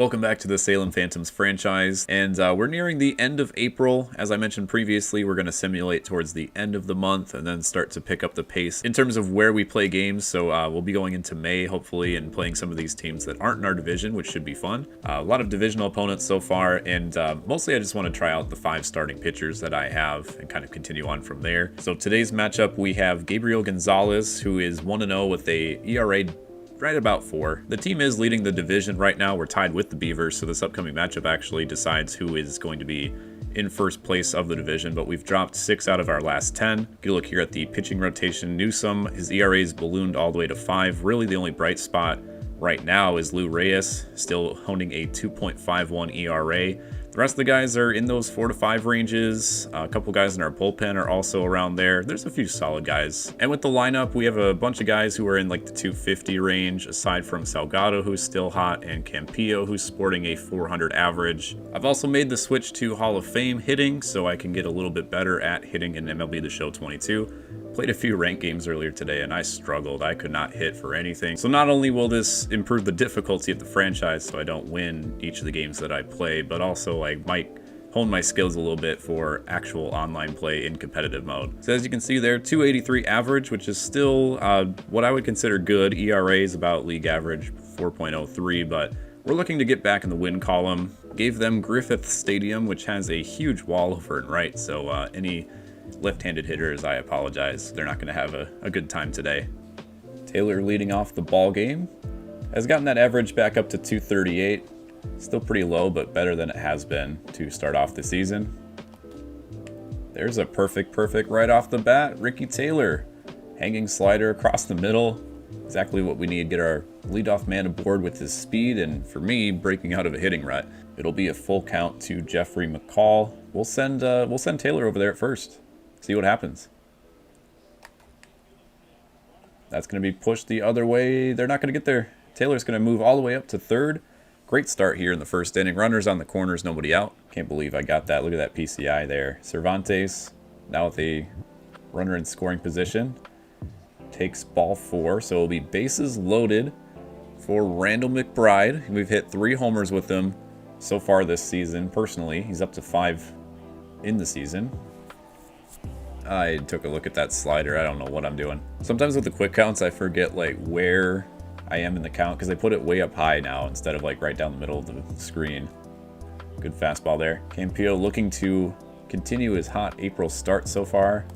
Welcome back to the Salem Phantoms franchise, and we're nearing the end of April. As I mentioned previously, we're going to simulate towards the end of the month and then start to pick up the pace in terms of where we play games. So we'll be going into May, hopefully, and playing some of these teams that aren't in our division, which should be fun. A lot of divisional opponents so far, and mostly I just want to try out the 5 starting pitchers that I have and kind of continue on from there. So today's matchup, we have Gabriel Gonzalez, who is 1-0 with a ERA right about 4. The team is leading the division right now. We're tied with the Beavers, so this upcoming matchup actually decides who is going to be in first place of the division, but we've dropped 6 out of our last 10. Get a look here at the pitching rotation. Newsome, his ERA is ballooned all the way to 5. Really the only bright spot right now is Lou Reyes, still holding a 2.51 ERA. The rest of the guys are in those 4 to 5 ranges. A couple guys in our bullpen are also around there. There's a few solid guys. And with the lineup, we have a bunch of guys who are in like the 250 range, aside from Salgado, who's still hot, and Campillo, who's sporting a 400 average. I've also made the switch to Hall of Fame hitting, so I can get a little bit better at hitting in MLB The Show 22. Played a few ranked games earlier today and I struggled. I could not hit for anything. So not only will this improve the difficulty of the franchise so I don't win each of the games that I play, but also I might hone my skills a little bit for actual online play in competitive mode. So as you can see there, 283 average, which is still what I would consider good. ERA is about league average, 4.03, but we're looking to get back in the win column. Gave them Griffith Stadium, which has a huge wall over and right, so any left-handed hitters, I apologize. They're not going to have a good time today. Taylor leading off the ball game has gotten that average back up to 238. Still pretty low, but better than it has been to start off the season. There's a perfect right off the bat. Ricky Taylor, hanging slider across the middle. Exactly what we need. Get our leadoff man aboard with his speed, and for me, breaking out of a hitting rut. It'll be a full count to Jeffrey McCall. We'll send Taylor over there at first. See what happens. That's going to be pushed the other way. They're not going to get there. Taylor's going to move all the way up to third. Great start here in the first inning. Runners on the corners, nobody out. Can't believe I got that. Look at that PCI there. Cervantes now with a runner in scoring position. Takes ball 4, so it'll be bases loaded for Randall McBride. We've hit 3 homers with him so far this season. Personally, he's up to 5 in the season. I took a look at that slider. I don't know what I'm doing. Sometimes with the quick counts, I forget like where I am in the count because I put it way up high now instead of like right down the middle of the screen. Good fastball there. Campillo looking to continue his hot April start so far.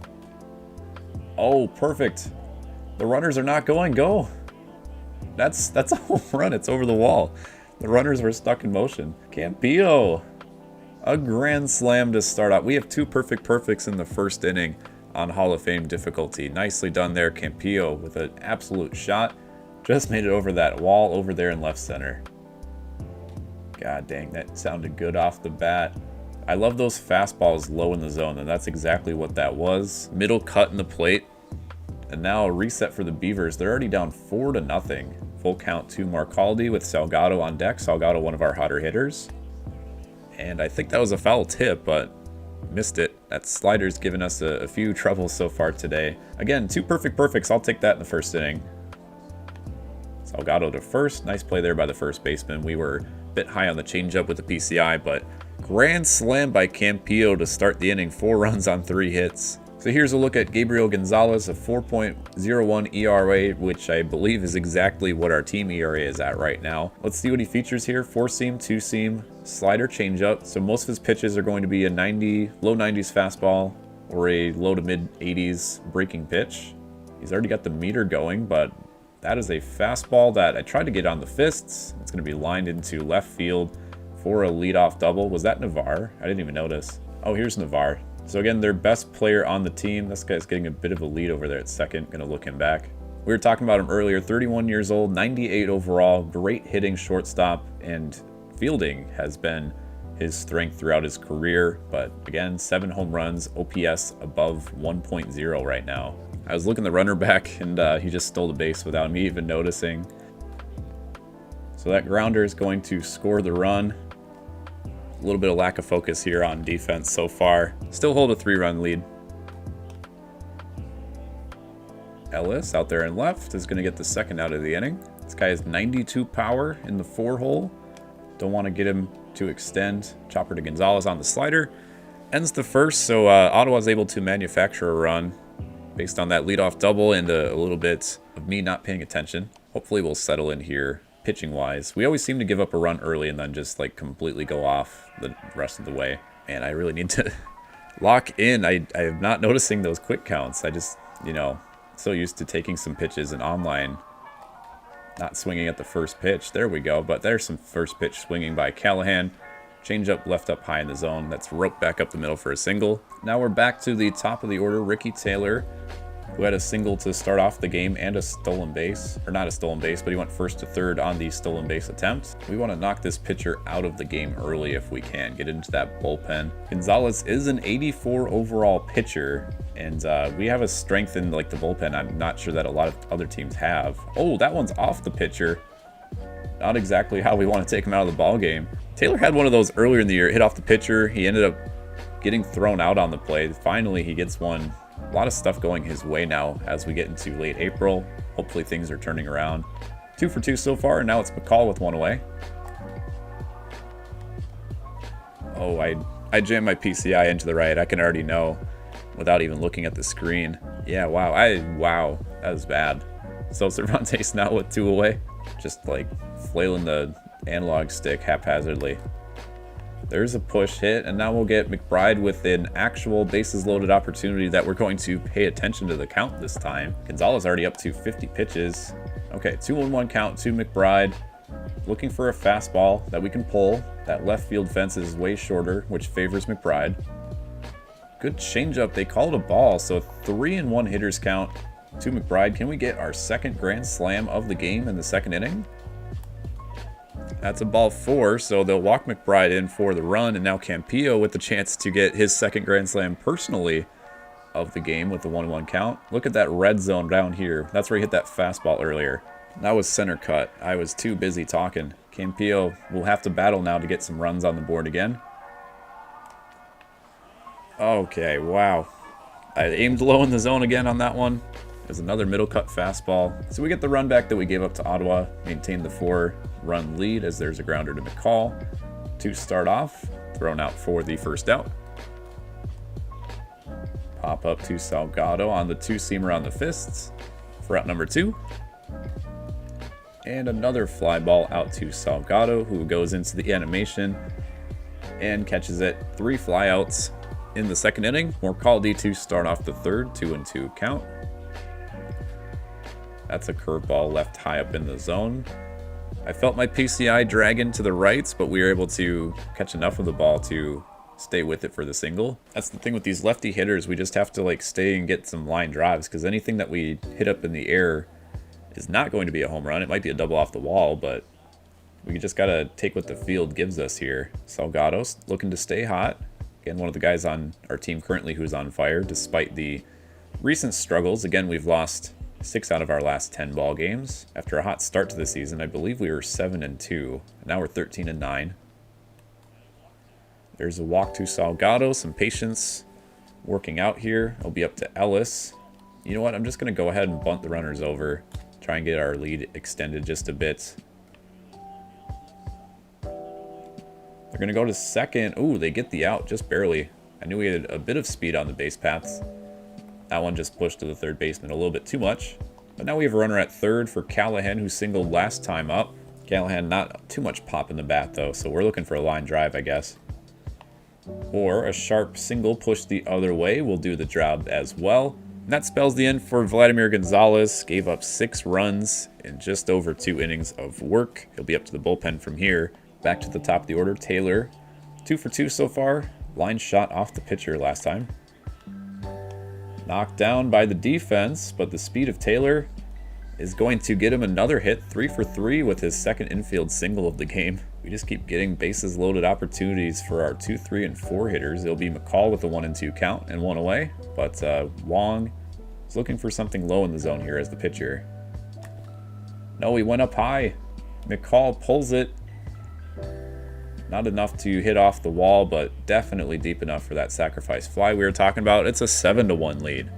Oh, perfect. The runners are not going. Go. That's a home run. It's over the wall. The runners were stuck in motion. Campillo. A grand slam to start out. We have 2 perfects in the first inning on Hall of Fame difficulty. Nicely done there. Campillo with an absolute shot. Just made it over that wall over there in left center. God dang, that sounded good off the bat. I love those fastballs low in the zone, and that's exactly what that was. Middle cut in the plate. And now a reset for the Beavers. They're already down 4-0. Full count to Marcaldi with Salgado on deck. Salgado, one of our hotter hitters. And I think that was a foul tip, but missed it. That slider's given us a few troubles so far today. Again, 2 perfects. I'll take that in the first inning. Salgado to first. Nice play there by the first baseman. We were a bit high on the changeup with the PCI, but grand slam by Campillo to start the inning. 4 runs on 3 hits. So here's a look at Gabriel Gonzalez, a 4.01 ERA, which I believe is exactly what our team ERA is at right now. Let's see what he features here. 4-seam, 2-seam, slider, changeup. So most of his pitches are going to be a low 90s fastball or a low to mid 80s breaking pitch. He's already got the meter going, but that is a fastball that I tried to get on the fists. It's going to be lined into left field for a leadoff double. Was that Navarre? I didn't even notice. Oh, here's Navarre. So again, their best player on the team. This guy's getting a bit of a lead over there at second. Gonna look him back. We were talking about him earlier. 31 years old, 98 overall, great hitting shortstop, and fielding has been his strength throughout his career. But again, 7 home runs, OPS above 1.0 right now. I was looking the runner back, and he just stole the base without me even noticing. So that grounder is going to score the run. A little bit of lack of focus here on defense so far. Still hold a 3-run lead. Ellis out there in left is going to get the second out of the inning. This guy has 92 power in the 4-hole. Don't want to get him to extend. Chopper to Gonzalez on the slider. Ends the first, so Ottawa's able to manufacture a run based on that leadoff double and a little bit of me not paying attention. Hopefully we'll settle in here pitching-wise. We always seem to give up a run early and then just like completely go off the rest of the way. Man, I really need to lock in. I am not noticing those quick counts. I just, you know, so used to taking some pitches in online, not swinging at the first pitch. There we go, but there's some first pitch swinging by Callahan. Change up, left up high in the zone. That's roped back up the middle for a single. Now we're back to the top of the order. Ricky Taylor, who had a single to start off the game and a stolen base. Or not a stolen base, but he went first to third on the stolen base attempt. We want to knock this pitcher out of the game early if we can. Get into that bullpen. Gonzalez is an 84 overall pitcher, and we have a strength in like the bullpen I'm not sure that a lot of other teams have. Oh, that one's off the pitcher. Not exactly how we want to take him out of the ball game. Taylor had one of those earlier in the year. Hit off the pitcher. He ended up getting thrown out on the play. Finally, he gets one. A lot of stuff going his way now as we get into late April. Hopefully things are turning around. 2 for 2 so far, and now it's McCall with one away. Oh, I jammed my PCI into the right. I can already know without even looking at the screen. Yeah, wow. Wow, that was bad. So Cervantes now with 2 away. Just like flailing the analog stick haphazardly. There's a push hit, and now we'll get McBride with an actual bases loaded opportunity that we're going to pay attention to the count this time. Gonzalez already up to 50 pitches. Okay, 2-1 count to McBride. Looking for a fastball that we can pull. That left field fence is way shorter, which favors McBride. Good changeup. They called a ball, so 3-1 hitters count to McBride. Can we get our second grand slam of the game in the second inning? That's a ball 4, so they'll walk McBride in for the run, and now Campillo with the chance to get his second grand slam personally of the game with the 1-1 count. Look at that red zone down here. That's where he hit that fastball earlier. That was center cut. I was too busy talking. Campillo will have to battle now to get some runs on the board again. Okay, wow. I aimed low in the zone again on that one. There's another middle cut fastball. So we get the run back that we gave up to Ottawa. Maintain the 4-run lead as there's a grounder to McCall. To start off, thrown out for the first out. Pop up to Salgado on the 2-seamer on the fists for out number 2. And another fly ball out to Salgado, who goes into the animation and catches it. 3 flyouts in the second inning. Morcaldi to start off the third, 2-2 count. That's a curveball left high up in the zone. I felt my PCI dragging to the right, but we were able to catch enough of the ball to stay with it for the single. That's the thing with these lefty hitters. We just have to like stay and get some line drives, because anything that we hit up in the air is not going to be a home run. It might be a double off the wall, but we just got to take what the field gives us here. Salgado's looking to stay hot. Again, one of the guys on our team currently who's on fire, despite the recent struggles. Again, we've lost 6 out of our last 10 ball games. After a hot start to the season, I believe we were 7-2. Now we're 13-9. There's a walk to Salgado. Some patience working out here. It'll be up to Ellis. You know what? I'm just going to go ahead and bunt the runners over. Try and get our lead extended just a bit. They're going to go to second. Ooh, they get the out just barely. I knew we had a bit of speed on the base paths. That one just pushed to the third baseman a little bit too much. But now we have a runner at third for Callahan, who singled last time up. Callahan not too much pop in the bat, though, so we're looking for a line drive, I guess. Or a sharp single pushed the other way will do the job as well. And that spells the end for Vladimir Gonzalez. Gave up 6 runs in just over 2 innings of work. He'll be up to the bullpen from here. Back to the top of the order, Taylor. 2 for 2 so far. Line shot off the pitcher last time. Knocked down by the defense, but the speed of Taylor is going to get him another hit. 3 for 3 with his second infield single of the game. We just keep getting bases loaded opportunities for our 2, 3, and 4 hitters. It'll be McCall with a 1-2 count and 1 away, but Wong is looking for something low in the zone here as the pitcher. No, he went up high. McCall pulls it. Not enough to hit off the wall, but definitely deep enough for that sacrifice fly we were talking about. It's a 7-1 lead.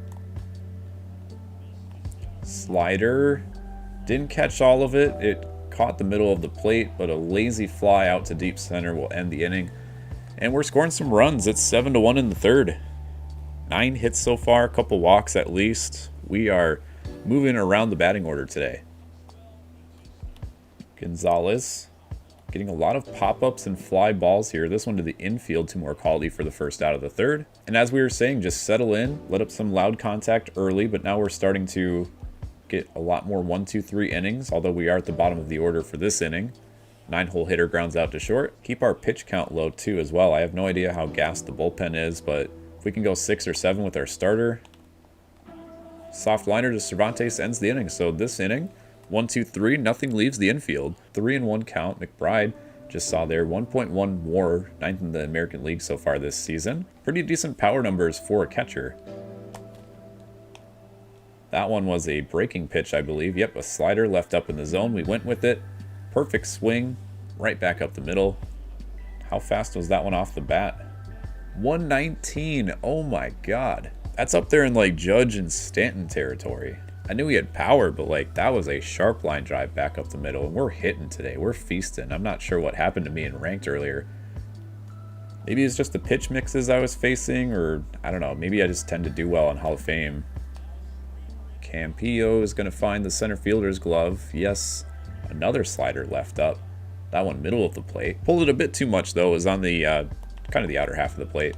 Slider. Didn't catch all of it. It caught the middle of the plate, but a lazy fly out to deep center will end the inning. And we're scoring some runs. It's 7-1 in the third. 9 hits so far, a couple walks at least. We are moving around the batting order today. Gonzalez getting a lot of pop-ups and fly balls here. This one to the infield, 2 more quality for the first out of the third. And as we were saying, just settle in, let up some loud contact early, but now we're starting to get a lot more 1, 2, 3 innings, although we are at the bottom of the order for this inning. 9-hole hitter grounds out to short. Keep our pitch count low too as well. I have no idea how gassed the bullpen is, but if we can go 6 or 7 with our starter. Soft liner to Cervantes ends the inning. So this inning, 1, 2, 3, nothing leaves the infield. 3-1 count. McBride just saw there 1.1 WAR, 9th in the American League so far this season. Pretty decent power numbers for a catcher. That one was a breaking pitch, I believe. Yep, a slider left up in the zone. We went with it. Perfect swing, right back up the middle. How fast was that one off the bat? 119. Oh my god. That's up there in like Judge and Stanton territory. I knew he had power, but like that was a sharp line drive back up the middle. And we're hitting today. We're feasting. I'm not sure what happened to me in ranked earlier. Maybe it's just the pitch mixes I was facing, or I don't know. Maybe I just tend to do well on Hall of Fame. Campillo is going to find the center fielder's glove. Yes. Another slider left up. That one middle of the plate. Pulled it a bit too much though. It was on the kind of the outer half of the plate.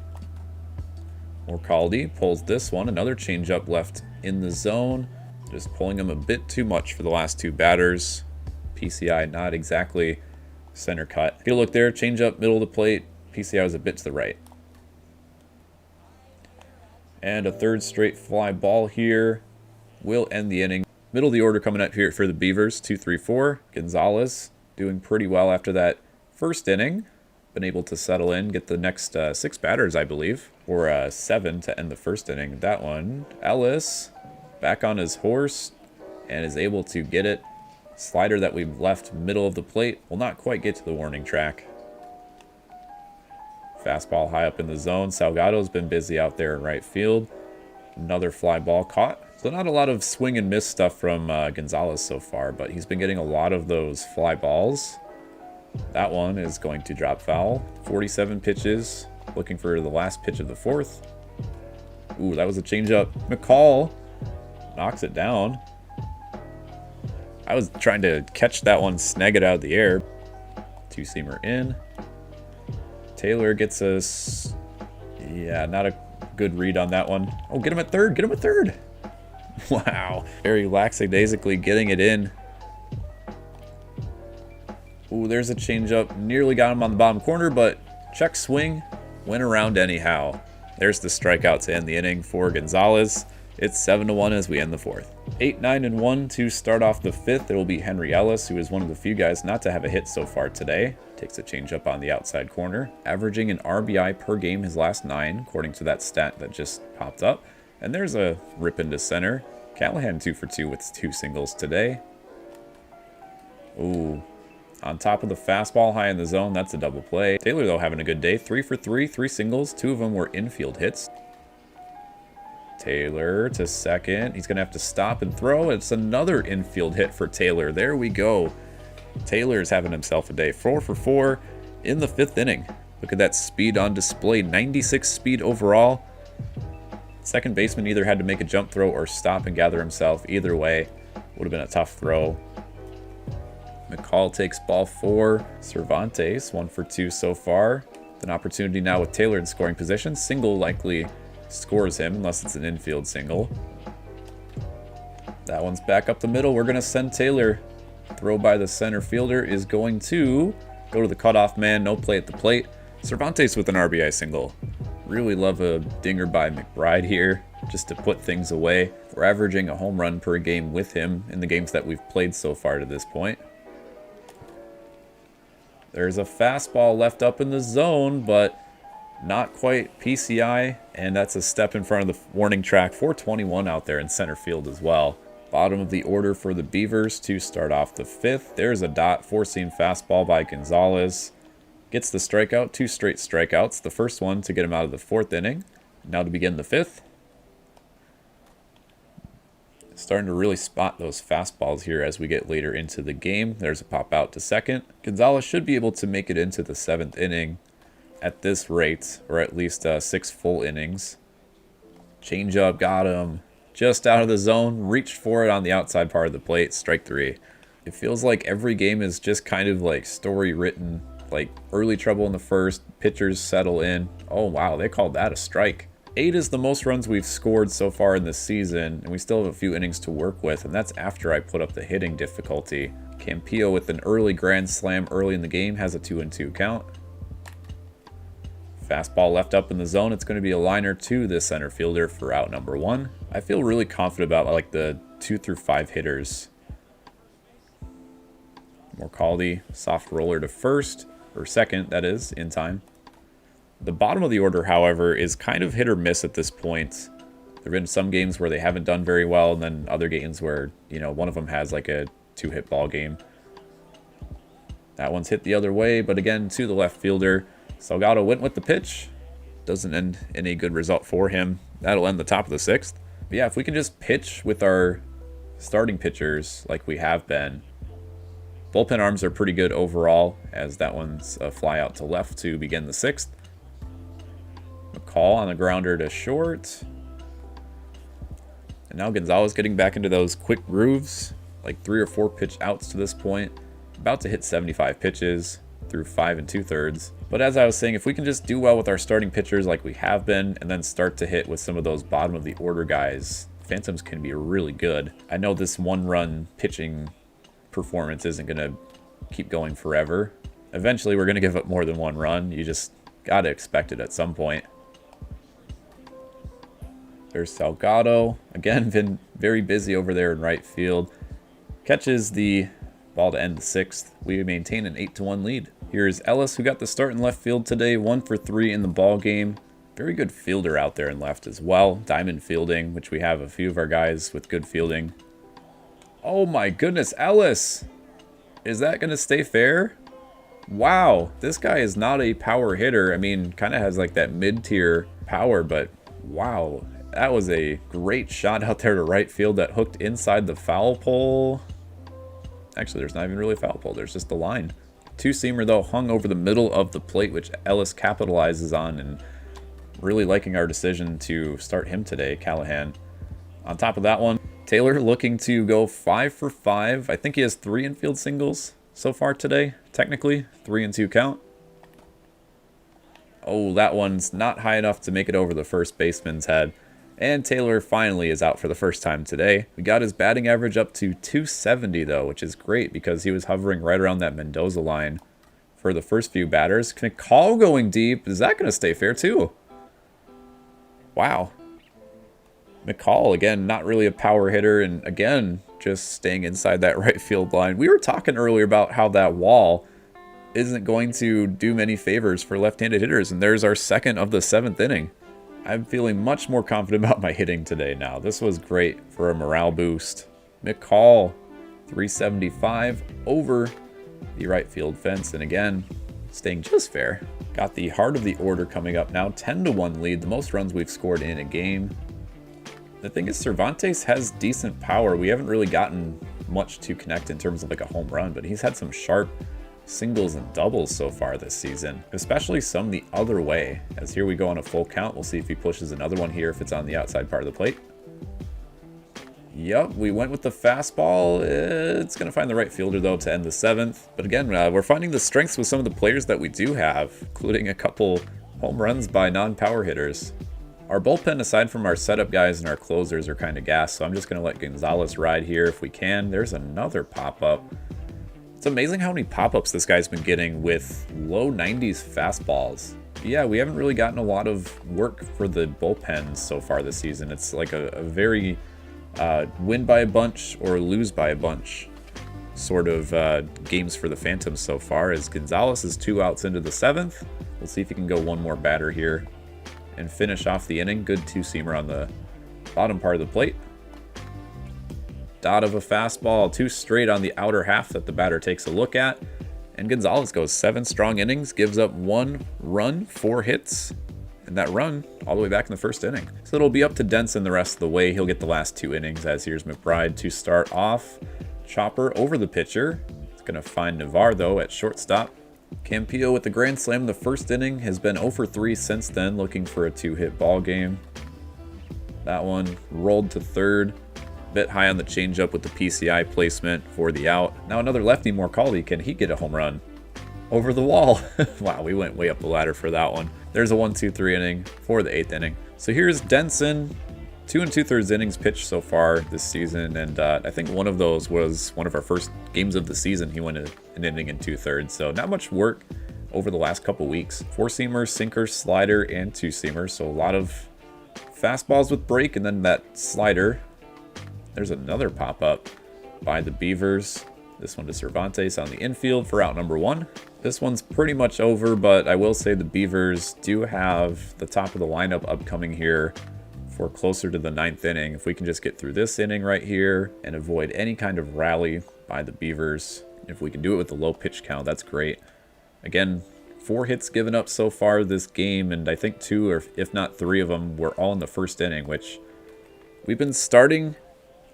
Morcaldi pulls this one. Another changeup left in the zone. Just pulling him a bit too much for the last 2 batters. PCI not exactly center cut. If you look there, changeup middle of the plate. PCI was a bit to the right. And a 3rd straight fly ball here will end the inning. Middle of the order coming up here for the Beavers, 2, 3, 4. Gonzalez doing pretty well after that first inning. Been able to settle in, get the next 6 batters, I believe. Or 7 to end the first inning. That one, Ellis, back on his horse and is able to get it. Slider that we've left middle of the plate will not quite get to the warning track. Fastball high up in the zone. Salgado's been busy out there in right field. Another fly ball caught. So not a lot of swing and miss stuff from Gonzalez so far, but he's been getting a lot of those fly balls. That one is going to drop foul. 47 pitches, looking for the last pitch of the 4th. Ooh, that was a changeup. McCall knocks it down. I was trying to catch that one, snag it out of the air. 2-seamer in. Taylor gets us... Yeah, not a good read on that one. Oh, get him at third. Get him at third. Wow. Very lackadaisically getting it in. Ooh, there's a changeup. Nearly got him on the bottom corner, but check swing. Went around anyhow. There's the strikeout to end the inning for Gonzalez. It's 7-1 as we end the 4th. 8, 9, and 1 to start off the 5th. It will be Henry Ellis, who is one of the few guys not to have a hit so far today. Takes a changeup on the outside corner. Averaging an RBI per game his last 9, according to that stat that just popped up. And there's a rip into center. Callahan 2 for 2 with 2 singles today. Ooh. On top of the fastball high in the zone, that's a double play. Taylor, though, having a good day. 3 for 3, 3 singles. 2 of them were infield hits. Taylor to second. He's going to have to stop and throw. It's another infield hit for Taylor. There we go. Taylor's having himself a day. 4 for 4 in the 5th inning. Look at that speed on display. 96 speed overall. Second baseman either had to make a jump throw or stop and gather himself. Either way, would have been a tough throw. McCall takes ball 4. Cervantes, 1 for 2 so far. An opportunity now with Taylor in scoring position. Single likely scores him unless it's an infield single. That one's back up the middle. We're going to send Taylor. Throw by the center fielder is going to go to the cutoff man. No play at the plate. Cervantes with an RBI single. Really love a dinger by McBride here, just to put things away. We're averaging a home run per game with him in the games that we've played so far to this point. There's a fastball left up in the zone, but not quite PCI, and that's a step in front of the warning track. 421 out there in center field as well. Bottom of the order for the Beavers to start off the 5th. There's a dot, 4-seam fastball by Gonzalez. Gets the strikeout, 2 straight strikeouts. The first one to get him out of the 4th inning. Now to begin the 5th. Starting to really spot those fastballs here as we get later into the game. There's a pop out to second. Gonzalez should be able to make it into the 7th inning at this rate, or at least 6 full innings. Changeup, got him. Just out of the zone, reached for it on the outside part of the plate, strike 3. It feels like every game is just kind of like story written, like early trouble in the first, pitchers settle in. Oh wow, they called that a strike. 8 is the most runs we've scored so far in this season, and we still have a few innings to work with, and that's after I put up the hitting difficulty. Campillo with an early grand slam early in the game has a 2-2 count. Fastball left up in the zone. It's going to be a liner to the center fielder for out number 1. I feel really confident about like the 2 through 5 hitters. Morcaldi, soft roller to first, or second, that is, in time. The bottom of the order, however, is kind of hit or miss at this point. There have been some games where they haven't done very well, and then other games where, you know, one of them has like a 2-hit ball game. That one's hit the other way, but again, to the left fielder. Salgado went with the pitch. Doesn't end in a good result for him. That'll end the top of the 6th. But yeah, if we can just pitch with our starting pitchers like we have been. Bullpen arms are pretty good overall, as that one's a fly out to left to begin the 6th. McCall on the grounder to short. And now Gonzalez getting back into those quick grooves, like 3 or 4 pitch outs to this point. About to hit 75 pitches through 5 2/3. But as I was saying, if we can just do well with our starting pitchers like we have been, and then start to hit with some of those bottom of the order guys, Phantoms can be really good. I know this 1-run pitching performance isn't going to keep going forever. Eventually we're going to give up more than 1 run. You just got to expect it at some point. There's Salgado. Again, been very busy over there in right field. Catches the ball to end the 6th. We maintain an 8-1 lead. Here's Ellis, who got the start in left field today, 1 for 3 in the ball game. Very good fielder out there in left as well. Diamond fielding, which we have a few of our guys with good fielding. Oh my goodness, Ellis! Is that going to stay fair? Wow, this guy is not a power hitter. I mean, kind of has like that mid-tier power, but wow. That was a great shot out there to right field that hooked inside the foul pole. Actually, there's not even really a foul pole. There's just the line. 2-seamer, though, hung over the middle of the plate, which Ellis capitalizes on, and really liking our decision to start him today, Callahan. On top of that one, Taylor looking to go 5 for 5. I think he has 3 infield singles so far today, technically. 3-2 count. Oh, that one's not high enough to make it over the first baseman's head. And Taylor finally is out for the first time today. We got his batting average up to 270 though, which is great because he was hovering right around that Mendoza line for the first few batters. McCall going deep. Is that going to stay fair too? Wow. McCall, again, not really a power hitter, and again, just staying inside that right field line. We were talking earlier about how that wall isn't going to do many favors for left-handed hitters, and there's our 2nd of the 7th inning. I'm feeling much more confident about my hitting today now. This was great for a morale boost. McCall, 375 over the right field fence, and again, staying just fair. Got the heart of the order coming up now, 10-1 lead, the most runs we've scored in a game. The thing is, Cervantes has decent power. We haven't really gotten much to connect in terms of like a home run, but he's had some sharp singles and doubles so far this season, especially some the other way. As here we go on a full count. We'll see if he pushes another one here if it's on the outside part of the plate. Yep, we went with the fastball. It's going to find the right fielder though to end the 7th. But again, we're finding the strengths with some of the players that we do have, including a couple home runs by non-power hitters. Our bullpen, aside from our setup guys and our closers, are kind of gassed, so I'm just going to let Gonzalez ride here if we can. There's another pop-up. It's amazing how many pop-ups this guy's been getting with low 90s fastballs. Yeah, we haven't really gotten a lot of work for the bullpens so far this season. It's like a very win by a bunch or lose by a bunch sort of games for the Phantoms so far, as Gonzalez is 2 outs into the 7th. We'll see if he can go one more batter here and finish off the inning. Good 2-seamer on the bottom part of the plate. Dot of a fastball, 2 straight on the outer half that the batter takes a look at. And Gonzalez goes 7 strong innings, gives up 1 run, 4 hits. And that run all the way back in the first inning. So it'll be up to Denson the rest of the way. He'll get the last 2 innings, as here's McBride to start off. Chopper over the pitcher. It's going to find Navarre, though, at shortstop. Campillo with the grand slam in the first inning. Has been 0 for 3 since then, looking for a 2-hit ball game. That one rolled to third. Bit high on the changeup with the PCI placement for the out. Now another lefty, Morcaldi. Can he get a home run? Over the wall. Wow, we went way up the ladder for that one. There's a 1-2-3 inning for the 8th inning. So here's Denson. 2 2/3 innings pitched so far this season, and I think one of those was one of our first games of the season. He went an inning and 2/3, so not much work over the last couple weeks. 4-seamer, sinker, slider, and 2-seamer, so a lot of fastballs with break, and then that slider. There's another pop-up by the Beavers. This one to Cervantes on the infield for out number 1. This one's pretty much over, but I will say the Beavers do have the top of the lineup upcoming here for closer to the 9th inning. If we can just get through this inning right here and avoid any kind of rally by the Beavers, if we can do it with the low pitch count, that's great. Again, 4 hits given up so far this game, and I think 2 or if not 3 of them were all in the first inning, which we've been starting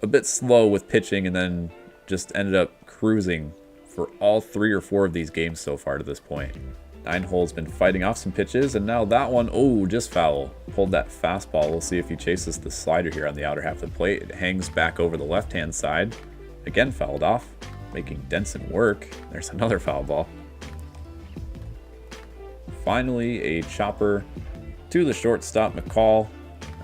a bit slow with pitching and then just ended up cruising for all 3 or 4 of these games so far to this point. 9-hole's been fighting off some pitches, and now that one, oh, just foul. Pulled that fastball. We'll see if he chases the slider here on the outer half of the plate. It hangs back over the left-hand side. Again, fouled off, making Denson work. There's another foul ball. Finally, a chopper to the shortstop, McCall.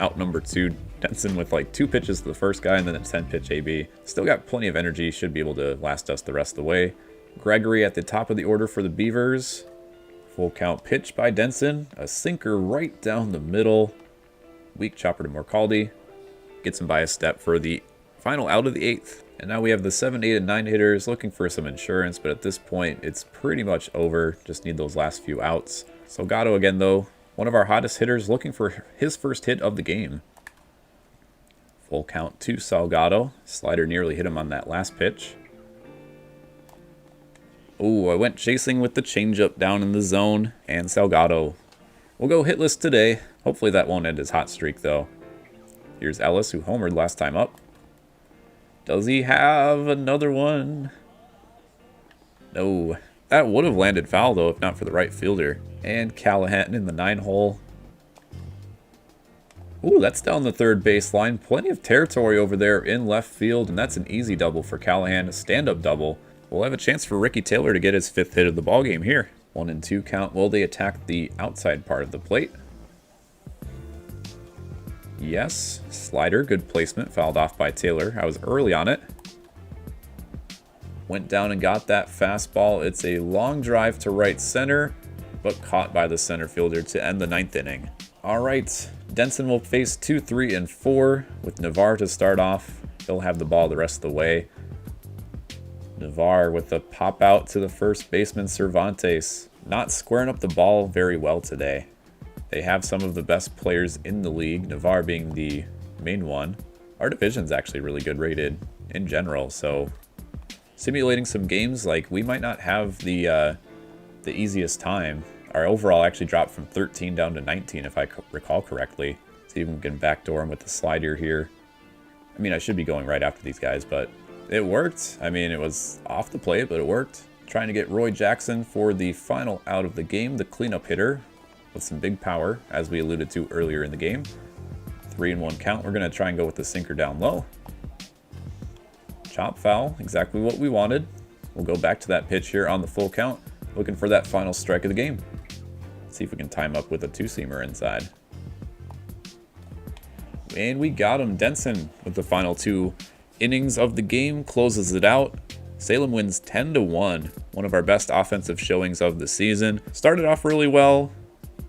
Out number 2. Denson with like 2 pitches to the first guy and then a 10-pitch AB. Still got plenty of energy. Should be able to last us the rest of the way. Gregory at the top of the order for the Beavers. Full count pitch by Denson. A sinker right down the middle. Weak chopper to Morcaldi. Gets him by a step for the final out of the 8th. And now we have the 7, 8, and 9 hitters looking for some insurance, but at this point it's pretty much over. Just need those last few outs. Salgado again though. One of our hottest hitters looking for his first hit of the game. Full count to Salgado. Slider nearly hit him on that last pitch. Oh, I went chasing with the changeup down in the zone, and Salgado will go hitless today. Hopefully that won't end his hot streak, though. Here's Ellis, who homered last time up. Does he have another one? No. That would have landed foul, though, if not for the right fielder. And Callahan in the 9-hole. Ooh, that's down the third baseline. Plenty of territory over there in left field, and that's an easy double for Callahan, a stand-up double. We'll have a chance for Ricky Taylor to get his 5th hit of the ballgame here. 1 and 2 count. Will they attack the outside part of the plate? Yes. Slider, good placement. Fouled off by Taylor. I was early on it. Went down and got that fastball. It's a long drive to right center, but caught by the center fielder to end the 9th inning. All right. Denson will face 2, 3, and 4 with Navarre to start off. He'll have the ball the rest of the way. Navarre with a pop out to the first baseman, Cervantes. Not squaring up the ball very well today. They have some of the best players in the league, Navarre being the main one. Our division's actually really good rated in general, so simulating some games, like, we might not have the easiest time. Our overall actually dropped from 13 down to 19, if I recall correctly. See if we can backdoor him with the slider here. I mean, I should be going right after these guys, but it worked. I mean, it was off the plate, but it worked. Trying to get Roy Jackson for the final out of the game, the cleanup hitter with some big power, as we alluded to earlier in the game. 3-1 count. We're going to try and go with the sinker down low. Chop foul, exactly what we wanted. We'll go back to that pitch here on the full count, looking for that final strike of the game. Let's see if we can time up with a 2-seamer inside. And we got him. Denson with the final 2 innings of the game closes it out. Salem wins 10-1, one of our best offensive showings of the season. Started off really well,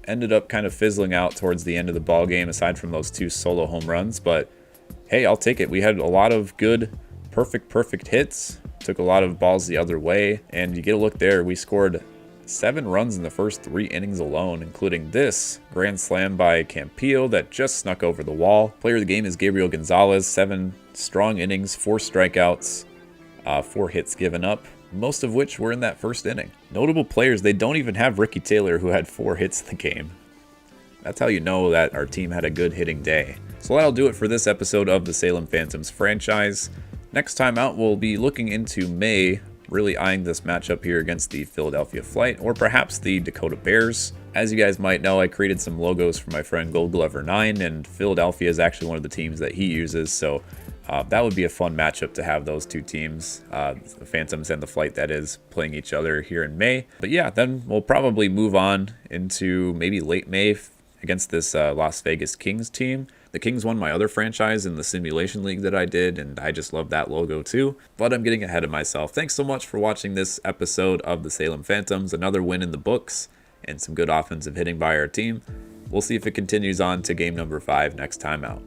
ended up kind of fizzling out towards the end of the ball game, aside from those 2 solo home runs, but hey, I'll take it. We had a lot of good perfect hits, took a lot of balls the other way, and you get a look there, we scored 7 runs in the first 3 innings alone, including this grand slam by Campillo that just snuck over the wall. Player of the game is Gabriel Gonzalez. 7 strong innings, 4 strikeouts, 4 hits given up, most of which were in that first inning. Notable players, they don't even have Ricky Taylor, who had 4 hits in the game. That's how you know that our team had a good hitting day. So that'll do it for this episode of the Salem Phantoms franchise. Next time out, we'll be looking into May, really eyeing this matchup here against the Philadelphia Flight, or perhaps the Dakota Bears. As you guys might know, I created some logos for my friend Gold Glover 9, and Philadelphia is actually one of the teams that he uses, so that would be a fun matchup to have those two teams, the Phantoms and the Flight, that is, playing each other here in May. But yeah, then we'll probably move on into maybe late May against this Las Vegas Kings team. The Kings won my other franchise in the simulation league that I did, and I just love that logo too. But I'm getting ahead of myself. Thanks so much for watching this episode of the Salem Phantoms. Another win in the books and some good offensive hitting by our team. We'll see if it continues on to game number 5 next time out.